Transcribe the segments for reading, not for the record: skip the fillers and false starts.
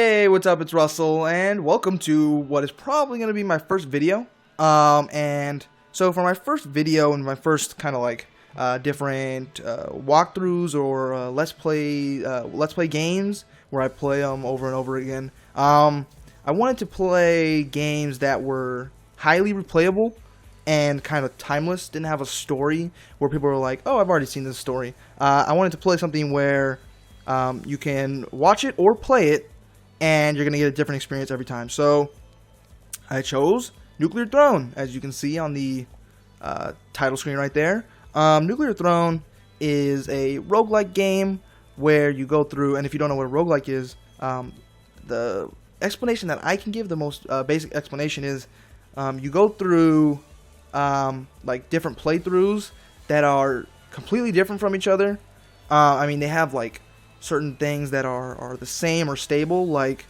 Hey, what's up? It's Russell, and welcome to what is probably going to be my first video. And so for my first video and my first kind of like different walkthroughs or let's play games where I play them over and over again. I wanted to play games that were highly replayable and kind of timeless, didn't have a story where people were like, oh, I've already seen this story. I wanted to play something where you can watch it or play it, and you're going to get a different experience every time. So I chose Nuclear Throne, as you can see on the title screen right there. Nuclear Throne is a roguelike game where you go through, and if you don't know what a roguelike is, the explanation that I can give, the most basic explanation is you go through like different playthroughs that are completely different from each other. I mean, they have like certain things that are the same or stable, like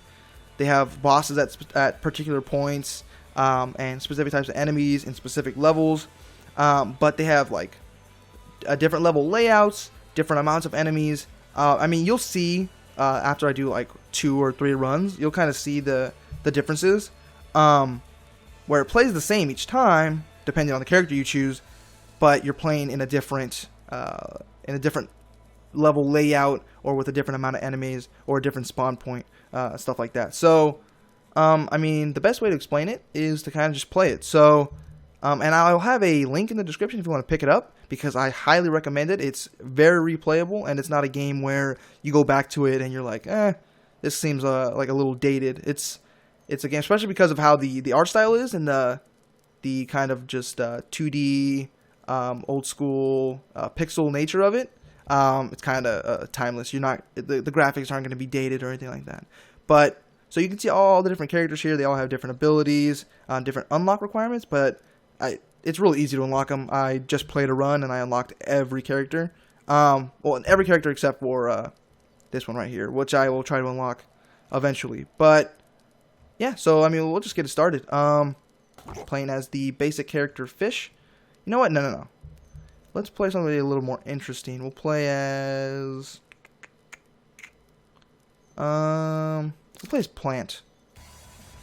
they have bosses at particular points and specific types of enemies in specific levels, but they have like a different level layouts, different amounts of enemies. I mean, you'll see after I do like 2 or 3 runs, you'll kind of see the differences, where it plays the same each time depending on the character you choose, but you're playing in a different level layout, or with a different amount of enemies, or a different spawn point, stuff like that. So I mean, the best way to explain it is to kind of just play it. So and I'll have a link in the description if you want to pick it up, because I highly recommend it. It's very replayable, and it's not a game where you go back to it and you're like, this seems like a little dated. It's a game, especially because of how the art style is, and the kind of just 2D old school pixel nature of it. It's kind of timeless. You're not the graphics aren't going to be dated or anything like that. But so you can see all the different characters here. They all have different abilities, different unlock requirements. But it's really easy to unlock them. I just played a run and I unlocked every character. Well, every character except for this one right here, which I will try to unlock eventually. But yeah, so I mean, we'll just get it started. Playing as the basic character Fish. You know what? No. Let's play somebody a little more interesting. We'll play as let's play as Plant.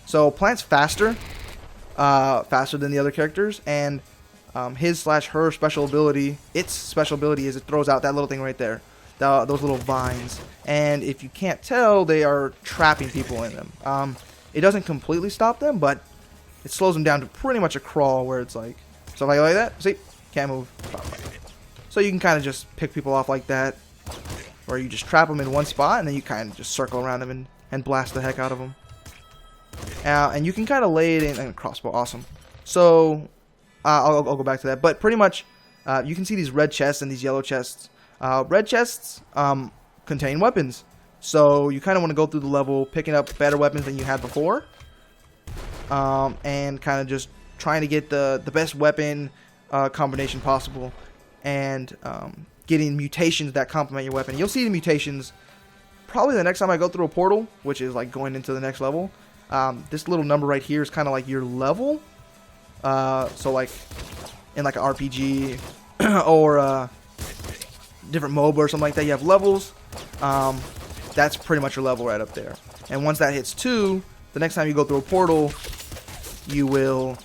So Plant's faster than the other characters, and his/her special ability, its special ability is it throws out that little thing right there, those little vines, and if you can't tell, they are trapping people in them. It doesn't completely stop them, but it slows them down to pretty much a crawl, where it's like, so if I go like that, see, can't move. So you can kind of just pick people off like that, or you just trap them in one spot, and then you kind of just circle around them and blast the heck out of them. And you can kind of lay it in, and crossbow, awesome. So I'll go back to that, but pretty much you can see these red chests and these yellow chests. Red chests contain weapons, so you kind of want to go through the level picking up better weapons than you had before, and kind of just trying to get the best weapon combination possible, and getting mutations that complement your weapon. You'll see the mutations probably the next time I go through a portal, which is like going into the next level. This little number right here is kind of like your level. So like in like an RPG or different MOBA or something like that, you have levels. That's pretty much your level right up there. And once that hits 2, the next time you go through a portal, you will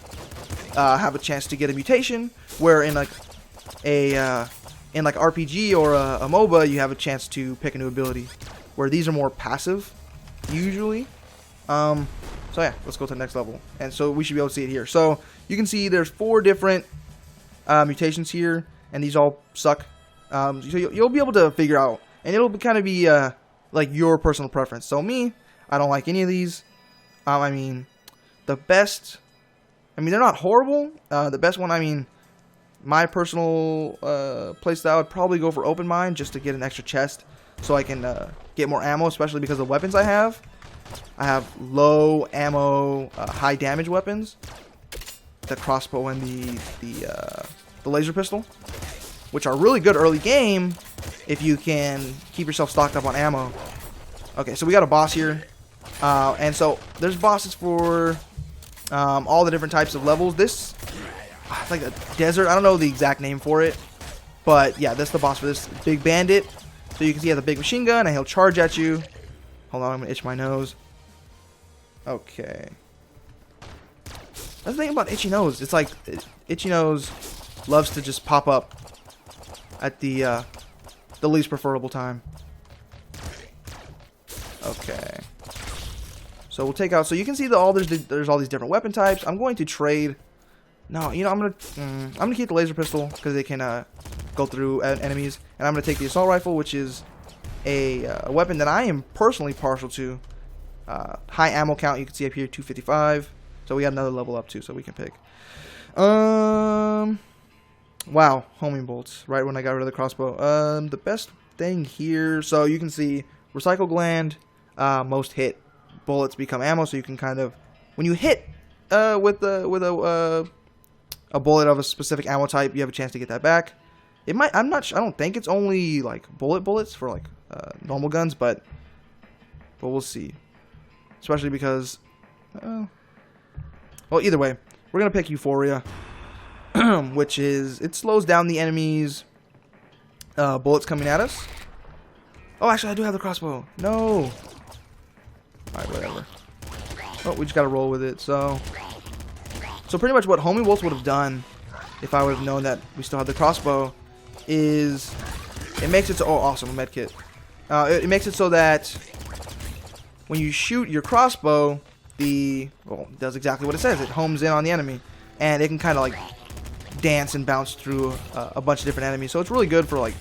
have a chance to get a mutation, where in like RPG or a MOBA, you have a chance to pick a new ability, where these are more passive usually. So yeah, let's go to the next level, and so we should be able to see it here. So you can see there's 4 different mutations here, and these all suck. So you'll be able to figure out, and it'll kind of be like your personal preference. So me, I don't like any of these. I mean, the best, I mean, they're not horrible. The best one, I mean, my personal playstyle would probably go for Open Mind, just to get an extra chest so I can get more ammo, especially because of the weapons I have. I have low ammo, high damage weapons, the crossbow and the laser pistol, which are really good early game if you can keep yourself stocked up on ammo. Okay, so we got a boss here, and so there's bosses for all the different types of levels. This, it's like a desert. I don't know the exact name for it, but yeah, that's the boss for this big bandit. So you can see he has a big machine gun, and he'll charge at you. Hold on, I'm gonna itch my nose. Okay. That's the thing about Itchy Nose. It's like Itchy Nose loves to just pop up at the least preferable time. Okay. So we'll take out. So you can see that there's all these different weapon types. I'm going to trade. No, you know I'm gonna keep the laser pistol because they can go through enemies, and I'm gonna take the assault rifle, which is a weapon that I am personally partial to. High ammo count. You can see up here 255. So we got another level up too, so we can pick. Wow, homing bolts. Right when I got rid of the crossbow. The best thing here. So you can see recycle gland. Most hit bullets become ammo, so you can kind of, when you hit with a bullet of a specific ammo type, you have a chance to get that back. It might, I don't think it's only like bullets for like normal guns, but we'll see. Especially because, well, either way, we're gonna pick Euphoria, which is, it slows down the enemies' bullets coming at us. Oh, actually, I do have the crossbow. No. Alright, whatever. Oh, we just gotta roll with it. So pretty much what homing bolts would have done, if I would have known that we still had the crossbow, is it makes it so, oh, awesome, a med kit. It makes it so that when you shoot your crossbow, it does exactly what it says. It homes in on the enemy, and it can kind of like dance and bounce through a bunch of different enemies. So it's really good for like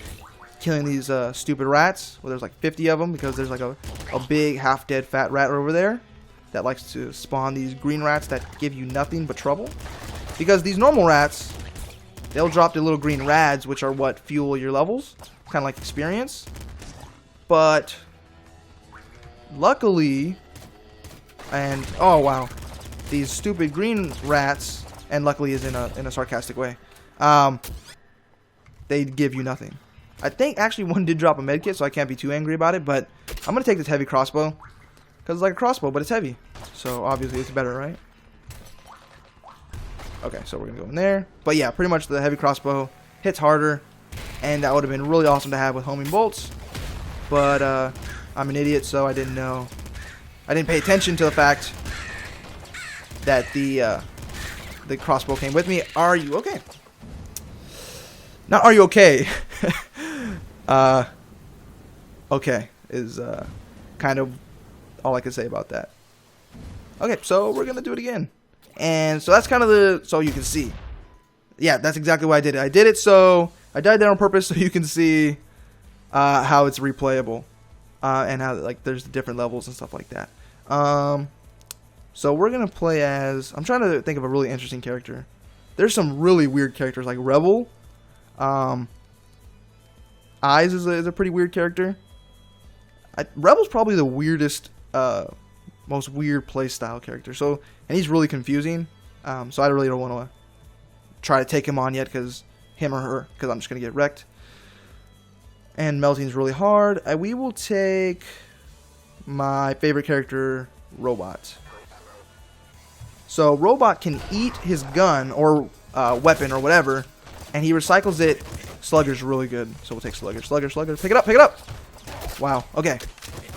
killing these stupid rats. Well, there's like 50 of them because there's like a big half-dead fat rat over there that likes to spawn these green rats that give you nothing but trouble. Because these normal rats, they'll drop their little green rads, which are what fuel your levels, kind of like experience. But luckily, and oh wow, these stupid green rats, and luckily is in a sarcastic way, they give you nothing. I think actually one did drop a medkit, so I can't be too angry about it, but I'm gonna take this heavy crossbow because it's like a crossbow, but it's heavy, so obviously it's better, right? Okay, so we're gonna go in there, but yeah, pretty much the heavy crossbow hits harder, and that would have been really awesome to have with homing bolts, but I'm an idiot, so I didn't know. I didn't pay attention to the fact that the crossbow came with me. Are you okay? Not are you okay? Okay is kind of all I can say about that. Okay, so we're gonna do it again, and so that's kind of so you can see. Yeah, that's exactly why I did it. I did it so I died there on purpose so you can see how it's replayable, and how like there's different levels and stuff like that. So we're gonna play as, I'm trying to think of a really interesting character. There's some really weird characters like Rebel. Eyes is a pretty weird character. Rebel's probably the weirdest, most weird playstyle character. So, and he's really confusing. So I really don't want to try to take him on yet, because him or her, because I'm just gonna get wrecked. And melting's really hard. We will take my favorite character, Robot. So Robot can eat his gun or weapon or whatever, and he recycles it. Slugger's really good, so we'll take Slugger. Slugger, pick it up, pick it up. Wow. Okay.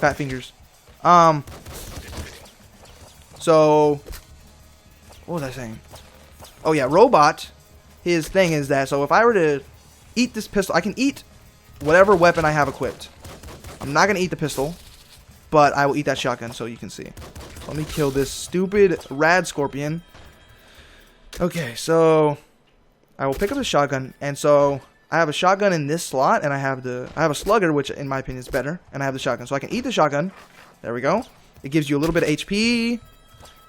Fat fingers. So what was I saying? Oh yeah, Robot. His thing is that, so if I were to eat this pistol, I can eat whatever weapon I have equipped. I'm not gonna eat the pistol, but I will eat that shotgun, so you can see. Let me kill this stupid rad scorpion. Okay, so I will pick up the shotgun, and so I have a shotgun in this slot, and I have a slugger, which in my opinion is better, and I have the shotgun, so I can eat the shotgun. There we go. It gives you a little bit of HP,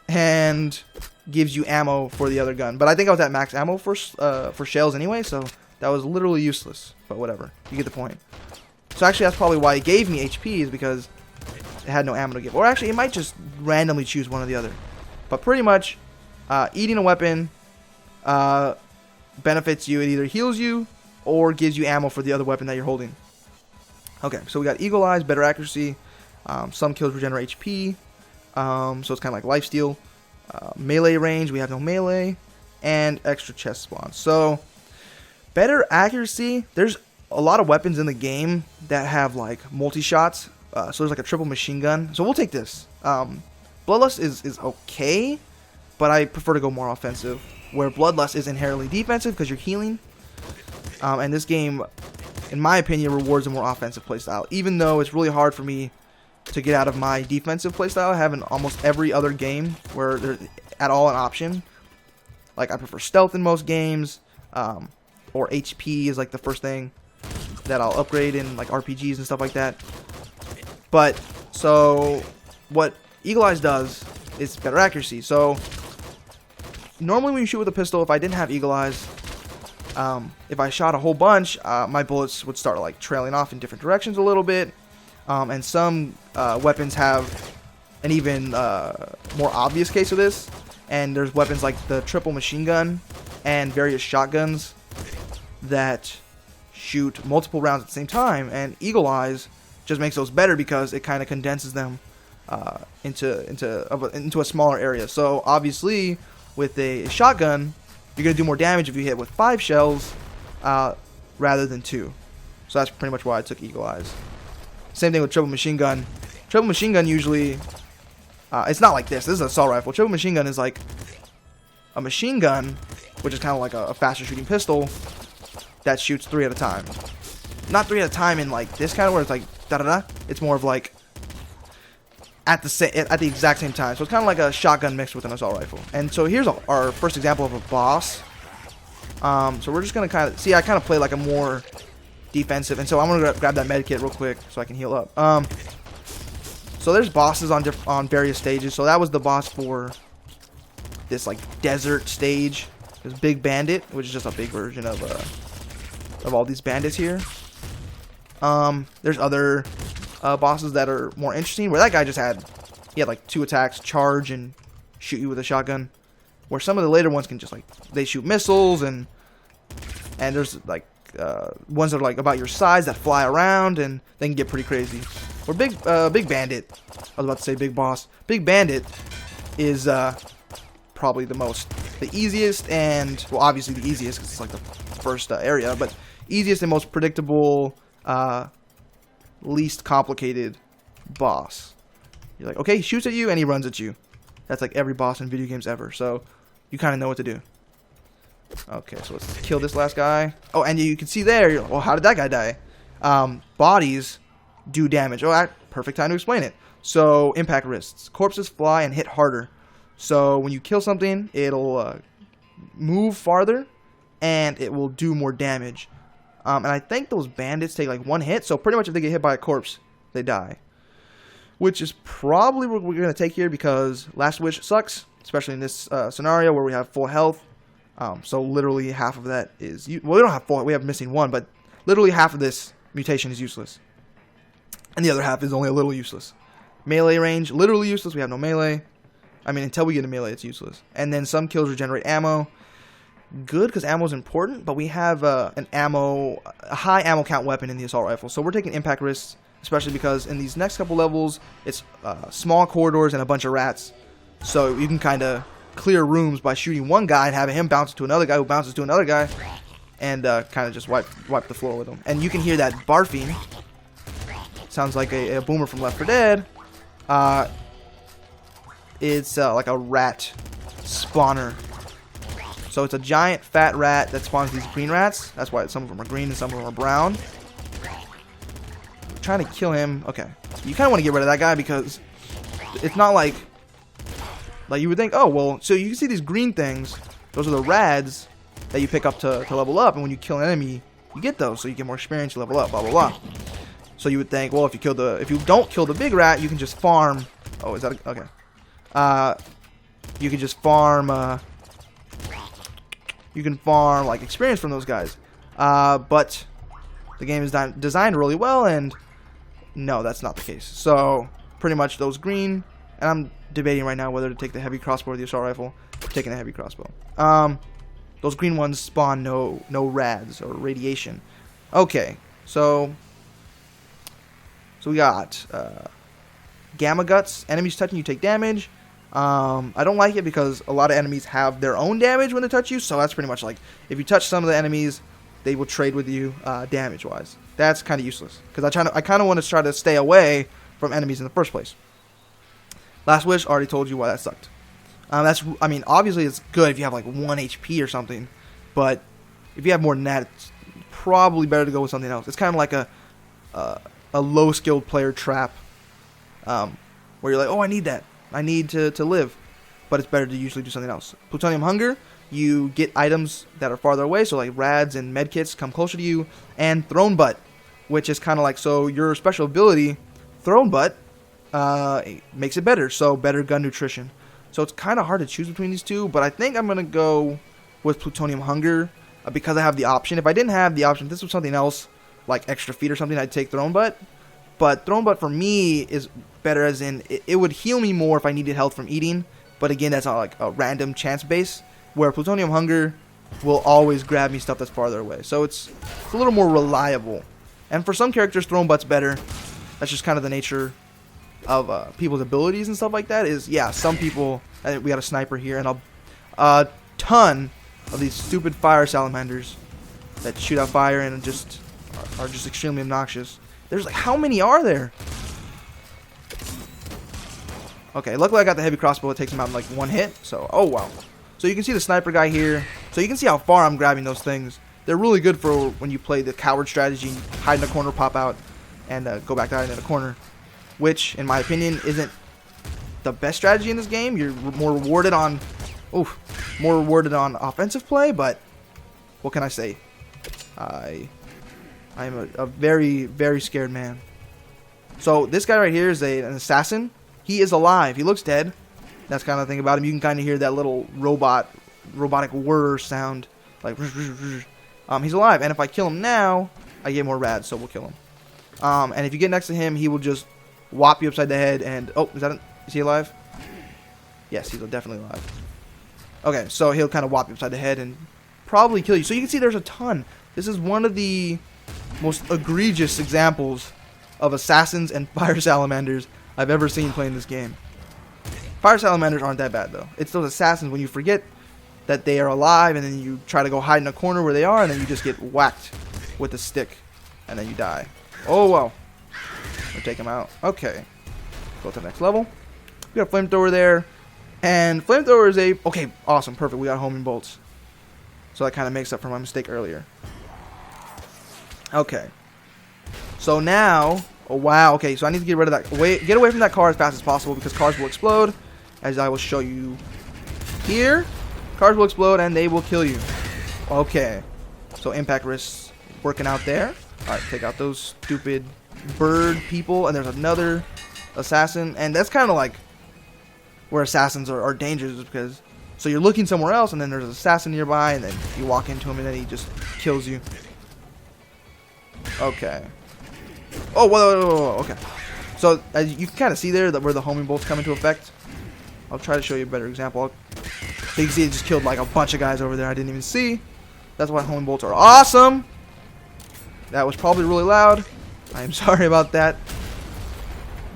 and gives you ammo for the other gun. But I think I was at max ammo for shells anyway, so that was literally useless. But whatever, you get the point. So actually, that's probably why it gave me HP, is because it had no ammo to give. Or actually, it might just randomly choose one or the other. But pretty much, eating a weapon benefits you. It either heals you or gives you ammo for the other weapon that you're holding. Okay, so we got Eagle Eyes, better accuracy. Some kills regenerate HP. So it's kind of like lifesteal. Melee range, we have no melee. And extra chest spawns. So, better accuracy. There's a lot of weapons in the game that have like multi-shots. So there's like a triple machine gun. So we'll take this. Bloodlust is okay, but I prefer to go more offensive, where Bloodlust is inherently defensive because you're healing. And this game, in my opinion, rewards a more offensive playstyle, even though it's really hard for me to get out of my defensive playstyle, having almost every other game where there's at all an option. Like, I prefer stealth in most games, or HP is like the first thing that I'll upgrade in like RPGs and stuff like that. But, so, what Eagle Eyes does is better accuracy. So, normally when you shoot with a pistol, if I didn't have Eagle Eyes, if I shot a whole bunch, my bullets would start like trailing off in different directions a little bit. And some weapons have an even more obvious case of this. And there's weapons like the triple machine gun and various shotguns that shoot multiple rounds at the same time. And Eagle Eyes just makes those better because it kind of condenses them into a smaller area. So obviously, with a shotgun, you're going to do more damage if you hit with 5 shells rather than 2. So that's pretty much why I took Eagle Eyes. Same thing with triple machine gun. Triple machine gun usually, it's not like this. This is an assault rifle. Triple machine gun is like a machine gun, which is kind of like a faster shooting pistol that shoots 3 at a time. Not 3 at a time in like this kind of where it's like da da da. It's more of like at the exact same time. So it's kind of like a shotgun mixed with an assault rifle. And so here's our first example of a boss. So we're just gonna kind of see. I kind of play like a more defensive, and so I'm gonna grab that med kit real quick so I can heal up. So there's bosses on various stages. So that was the boss for this like desert stage. This Big Bandit, which is just a big version of all these bandits here. There's other bosses that are more interesting, where that guy just had like 2 attacks, charge and shoot you with a shotgun. Where some of the later ones can just like they shoot missiles, and there's like ones that are like about your size that fly around, and they can get pretty crazy. Or Big Bandit, I was about to say Big Boss. Big Bandit is probably the easiest, and well, obviously the easiest because it's like the first area, but easiest and most predictable, least complicated boss. You're like, okay, he shoots at you and he runs at you. That's like every boss in video games ever, so you kind of know what to do. Okay, so let's kill this last guy. Oh, and you can see there, well, how did that guy die? Bodies do damage. Oh, perfect time to explain it. So, impact wrists. Corpses fly and hit harder. So, when you kill something, it'll move farther, and it will do more damage. And I think those bandits take like 1 hit, so pretty much if they get hit by a corpse, they die. Which is probably what we're going to take here, because Last Wish sucks, especially in this scenario where we have full health. So literally half of that is... Well, we don't have full, we have missing 1, but literally half of this mutation is useless. And the other half is only a little useless. Melee range, literally useless, we have no melee. I mean, until we get a melee, it's useless. And then some kills regenerate ammo. Good, because ammo is important, but we have a high ammo count weapon in the assault rifle. So we're taking impact risks, especially because in these next couple levels, it's small corridors and a bunch of rats. So you can kind of clear rooms by shooting one guy and having him bounce to another guy who bounces to another guy, and kind of just wipe the floor with him. And you can hear that barfing. Sounds like a boomer from Left 4 Dead. It's like a rat spawner. So it's a giant fat rat that spawns these green rats. That's why some of them are green and some of them are brown. I'm trying to kill him. Okay. You kind of want to get rid of that guy because it's not like you would think, oh, well, so you can see these green things. Those are the rads that you pick up to level up. And when you kill an enemy, you get those. So you get more experience, you level up, blah, blah, blah. So you would think, well, if you don't kill the big rat, you can just farm. Oh, is that okay? You can just farm. You can farm like experience from those guys. But the game is designed really well, and no, that's not the case. So pretty much those green, and I'm debating right now whether to take the heavy crossbow or the assault rifle. I'm taking the heavy crossbow. Those green ones spawn no rads or radiation. Okay, so we got gamma guts. Enemies touching you take damage. I don't like it because a lot of enemies have their own damage when they touch you, so that's pretty much like if you touch some of the enemies, they will trade with you damage wise. That's kind of useless because I kind of want to try to stay away from enemies in the first place. Last Wish, already told you why that sucked. I mean, obviously it's good if you have like 1 HP or something, but if you have more than that, it's probably better to go with something else. It's kind of like a low-skilled player trap, where you're like, oh, I need that. I need to live, but it's better to usually do something else. Plutonium Hunger, you get items that are farther away, so like rads and medkits come closer to you, and Thrown Butt, which is kind of like, so your special ability, Thrown Butt, makes it better, so better gun nutrition. So it's kind of hard to choose between these two, but I think I'm going to go with Plutonium Hunger because I have the option. If I didn't have the option, if this was something else, like Extra Feet or something, I'd take Thrown Butt. But Thrown Butt for me is better as in, it would heal me more if I needed health from eating. But again, that's not like a random chance base, where Plutonium Hunger will always grab me stuff that's farther away. So it's a little more reliable. And for some characters, Thrown Butt's better. That's just kind of the nature of people's abilities and stuff like that. Is, yeah, some people, we got a sniper here, and a ton of these stupid fire salamanders that shoot out fire and just are just extremely obnoxious. There's like, how many are there? Okay, luckily I got the heavy crossbow. It takes him out in like 1 hit. So, oh wow. So you can see the sniper guy here. So you can see how far I'm grabbing those things. They're really good for when you play the coward strategy, hide in a corner, pop out, and go back to hiding in a corner. Which, in my opinion, isn't the best strategy in this game. You're more rewarded on, offensive play. But what can I say? I am a very, very scared man. So this guy right here is an assassin. He is alive. He looks dead. That's kind of the thing about him. You can kind of hear that little robotic whir sound, like he's alive. And if I kill him now, I get more rads, so we'll kill him. And if you get next to him, he will just whop you upside the head. And is he alive? Yes, he's definitely alive. Okay, so he'll kind of whop you upside the head and probably kill you. So you can see there's a ton. This is one of the most egregious examples of assassins and fire salamanders I've ever seen playing this game. Fire salamanders aren't that bad though. It's those assassins when you forget that they are alive and then you try to go hide in a corner where they are and then you just get whacked with a stick and then you die. Oh well. We'll take him out. Okay. Go to the next level. We got a flamethrower there. And flamethrower is okay, awesome, perfect. We got homing bolts. So that kind of makes up for my mistake earlier. Okay. So now, oh wow, okay, so I need to get rid of that. Get away from that car as fast as possible because cars will explode, as I will show you here. Cars will explode and they will kill you. Okay. So impact risks working out there. Alright, take out those stupid bird people. And there's another assassin. And that's kind of like where assassins are dangerous because, so you're looking somewhere else and then there's an assassin nearby and then you walk into him and then he just kills you. Okay. Oh, whoa, okay. So as you can kind of see there that where the homing bolts come into effect. I'll try to show you a better example. So you can see it just killed like a bunch of guys over there I didn't even see. That's why homing bolts are awesome. That was probably really loud. I am sorry about that.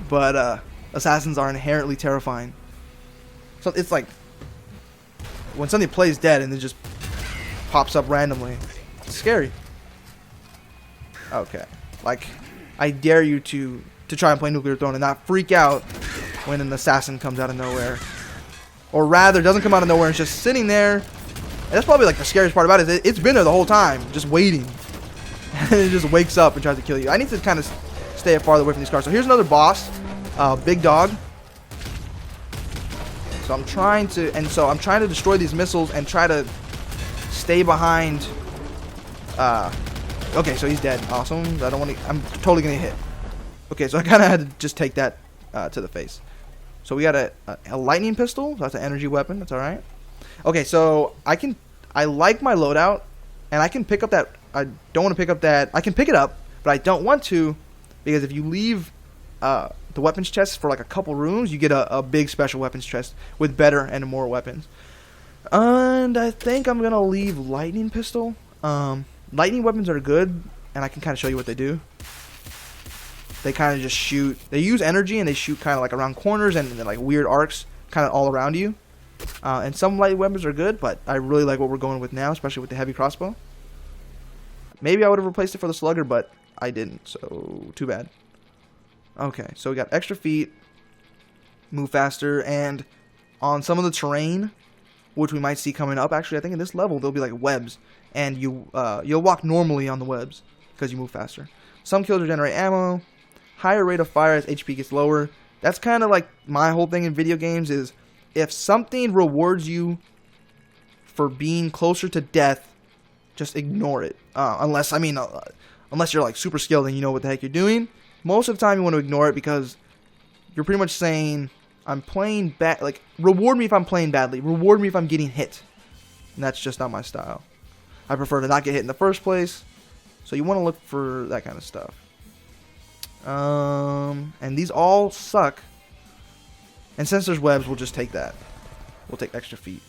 But assassins are inherently terrifying. So it's like when something plays dead and it just pops up randomly. It's scary. Okay. Like, I dare you to try and play Nuclear Throne and not freak out when an assassin comes out of nowhere. Or rather, doesn't come out of nowhere and it's just sitting there. And that's probably like the scariest part about it. It's been there the whole time, just waiting. And it just wakes up and tries to kill you. I need to kind of stay farther away from these cars. So here's another boss, Big Dog. So I'm trying to destroy these missiles and try to stay behind. Okay, so he's dead. Awesome. I don't want to. I'm totally gonna hit. Okay, so I kind of had to just take that to the face. So we got a lightning pistol. That's an energy weapon. That's all right. Okay, so I like my loadout, and I can pick up that. I don't want to pick up that. I can pick it up, but I don't want to because if you leave the weapons chest for like a couple rooms, you get a big special weapons chest with better and more weapons. And I think I'm gonna leave lightning pistol. Lightning weapons are good, and I can kind of show you what they do. They kind of just shoot. They use energy, and they shoot kind of like around corners and like weird arcs, kind of all around you. And some light weapons are good, but I really like what we're going with now, especially with the heavy crossbow. Maybe I would have replaced it for the slugger, but I didn't, so too bad. Okay, so we got extra feet, move faster, and on some of the terrain, which we might see coming up, actually I think in this level there'll be like webs, and you'll walk normally on the webs because you move faster. Some kills regenerate ammo, higher rate of fire as HP gets lower. That's kind of like my whole thing in video games is if something rewards you for being closer to death, just ignore it. Unless you're like super skilled and you know what the heck you're doing. Most of the time you want to ignore it because you're pretty much saying, I'm playing bad, like, reward me if I'm playing badly. Reward me if I'm getting hit. And that's just not my style. I prefer to not get hit in the first place. So you want to look for that kind of stuff. And these all suck. And since there's webs, we'll just take that. We'll take extra feet.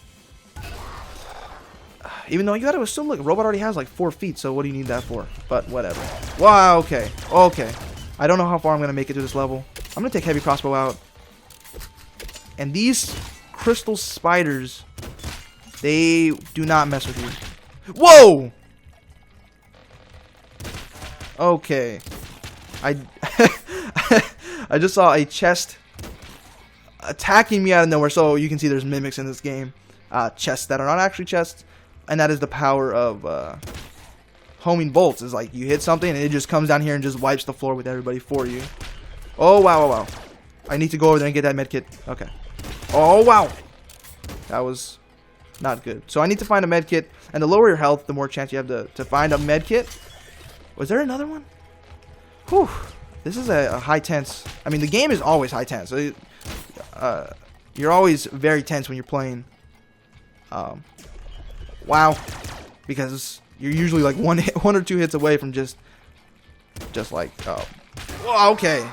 Even though you gotta still look, robot already has like 4 feet, so what do you need that for? But whatever. Wow, okay. Okay. I don't know how far I'm gonna make it to this level. I'm gonna take heavy crossbow out. And these crystal spiders, they do not mess with you. Whoa! Okay. I just saw a chest attacking me out of nowhere, so you can see there's mimics in this game. Chests that are not actually chests. And that is the power of homing bolts. Is like you hit something and it just comes down here and just wipes the floor with everybody for you. Oh, wow, wow, wow. I need to go over there and get that medkit. Okay. Oh, wow. That was not good. So I need to find a medkit. And the lower your health, the more chance you have to find a medkit. Was there another one? Whew. This is a high tense. I mean, the game is always high tense. You're always very tense when you're playing. Wow, because you're usually like one or two hits away from just like, oh, well, okay.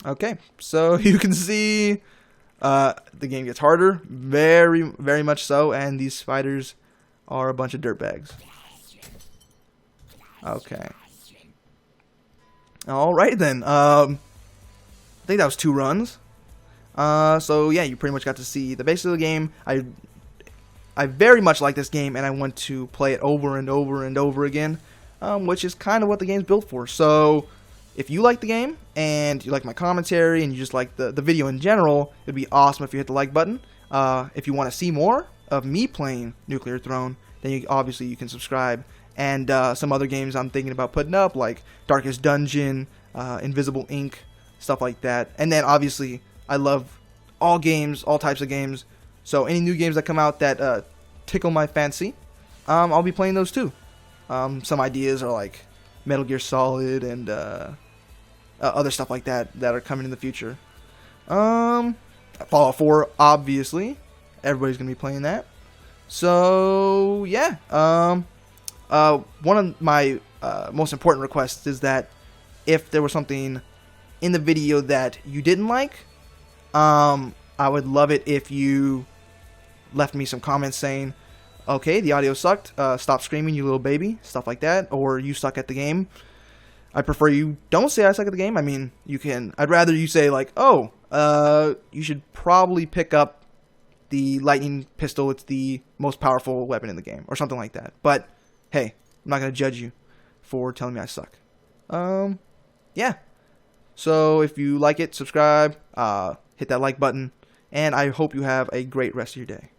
Okay, so you can see the game gets harder, very, very much so, and these spiders are a bunch of dirtbags. Okay. Alright then, I think that was 2 runs. So yeah, you pretty much got to see the basics of the game. I very much like this game, and I want to play it over and over and over again, which is kind of what the game's built for. So if you like the game, and you like my commentary, and you just like the video in general, it'd be awesome if you hit the like button. If you want to see more of me playing Nuclear Throne, then obviously you can subscribe. And some other games I'm thinking about putting up, like Darkest Dungeon, Invisible Ink, stuff like that. And then obviously, I love all games, all types of games. So any new games that come out that tickle my fancy, I'll be playing those too. Some ideas are like Metal Gear Solid and other stuff like that are coming in the future. Fallout 4, obviously. Everybody's going to be playing that. So, yeah. One of my most important requests is that if there was something in the video that you didn't like, I would love it if you left me some comments saying, okay, the audio sucked, stop screaming, you little baby, stuff like that, or you suck at the game. I prefer you don't say I suck at the game. I mean, you can, I'd rather you say like, oh, you should probably pick up the lightning pistol, it's the most powerful weapon in the game, or something like that. But hey, I'm not going to judge you for telling me I suck. Yeah. So if you like it, subscribe, hit that like button, and I hope you have a great rest of your day.